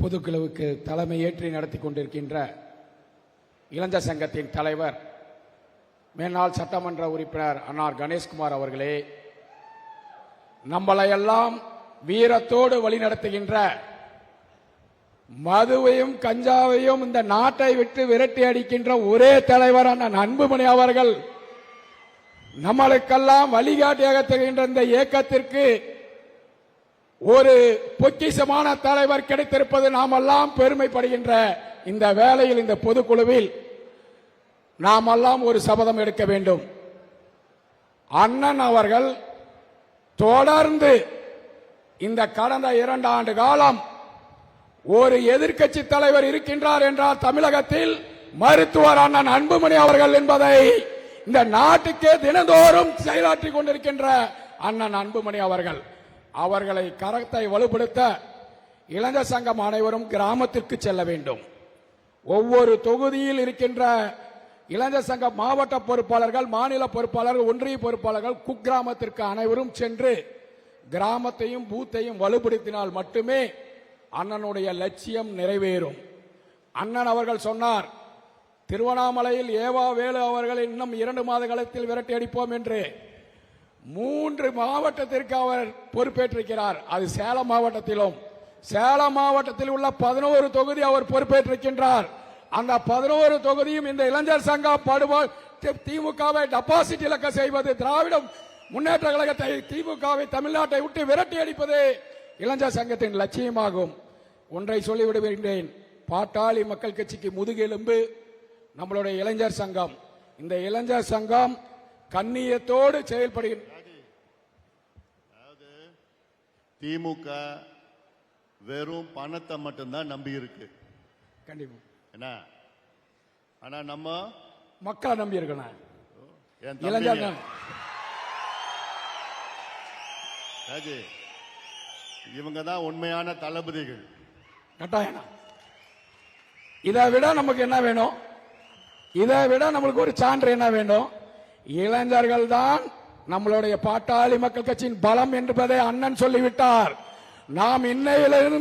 பொதுக்குழுவுக்கு தலைமை ஏற்றி நடத்தி கொண்டிருக்கின்ற இளைஞர் சங்கத்தின் தலைவர் மேனாள் சட்டமன்ற உறுப்பினர் அன்னார் கணேஷ்குமார் அவர்களே, நம்மளையெல்லாம் வீரத்தோடு வழிநடத்துகின்ற மதுவையும் கஞ்சாவையும் இந்த நாட்டை விட்டு விரட்டி அடிக்கின்ற ஒரே தலைவர் அண்ணன் அன்புமணி அவர்கள் நம்மளுக்கெல்லாம் வழிகாட்டியாக திகழ்கின்ற இந்த இயக்கத்திற்கு ஒரு பொக்கிஷமான தலைவர் கிடைத்திருப்பது நாமெல்லாம் பெருமைப்படுகின்ற இந்த வேளையில் இந்த பொதுக்குழுவில் நாமெல்லாம் ஒரு சபதம் எடுக்க வேண்டும். அண்ணன் அவர்கள் தொடர்ந்து இந்த கடந்த 2 ஆண்டு காலம் ஒரு எதிர்க்கட்சி தலைவர் இருக்கின்றார் என்றால் தமிழகத்தில் மருத்துவர் அண்ணன் அன்புமணி அவர்கள் என்பதை இந்த நாட்டுக்கே தினந்தோறும் செயலாற்றிக் கொண்டிருக்கின்ற அண்ணன் அன்புமணி அவர்களை கரத்தை வலுப்படுத்த இளைஞர் சங்கம் அனைவரும் கிராமத்திற்கு செல்ல வேண்டும். ஒவ்வொரு தொகுதியில் இருக்கின்ற இளைஞர் சங்க மாவட்ட பொறுப்பாளர்கள், மாநில பொறுப்பாளர்கள், ஒன்றிய பொறுப்பாளர்கள் குக்கிராமத்திற்கு அனைவரும் சென்று கிராமத்தையும் பூத்தையும் வலுப்படுத்தினால் மட்டுமே அண்ணனுடைய லட்சியம் நிறைவேறும். அண்ணன் அவர்கள் சொன்னார், திருவண்ணாமலையில் ஏவா வேலு அவர்கள் இன்னும் 2 மாத காலத்தில் விரட்டி அடிப்போம் என்று 3 மாவட்டத்திற்கு அவர் பொறுப்பேற்றிருக்கிறார். அது சேலம் மாவட்டத்திலும், சேலம் மாவட்டத்தில் உள்ள 11 தொகுதி அவர் பொறுப்பேற்றிருக்கின்றார். அந்த 11 தொகுதியும் இந்த இளைஞர் சங்கம் படுவார் திமுகவை டெபாசிட் இழக்க செய்வது, திராவிட முன்னேற்ற கழகத்தை திமுகவை தமிழ்நாட்டை விட்டு விரட்டி அடிப்பது இளைஞர் சங்கத்தின் லட்சியமாகும். ஒன்றை சொல்லிவிடுகின்றேன், பாட்டாளி மக்கள் கட்சிக்கு முதுகெலும்பு நம்மளுடைய இளைஞர் சங்கம். இந்த இளைஞர் சங்கம் கண்ணியத்தோடு செயல்படுகின்ற திமுக வெறும் பணத்தை மட்டும்தான் நம்பி இருக்கு. கண்டிப்பா என்ன, ஆனா நம்ம மக்களை நம்பி இருக்கணும். இவங்க தான் உண்மையான தளபதிகள். கட்டாயம். இதை விட நமக்கு என்ன வேணும்? இதை விட நம்மளுக்கு ஒரு சான்று என்ன வேண்டும்? இளைஞர்கள் தான் நம்மளுடைய பாட்டாளி மக்கள் கட்சியின் பலம் என்பதை அண்ணன் சொல்லிவிட்டார். நாம் இன்னையிலிருந்து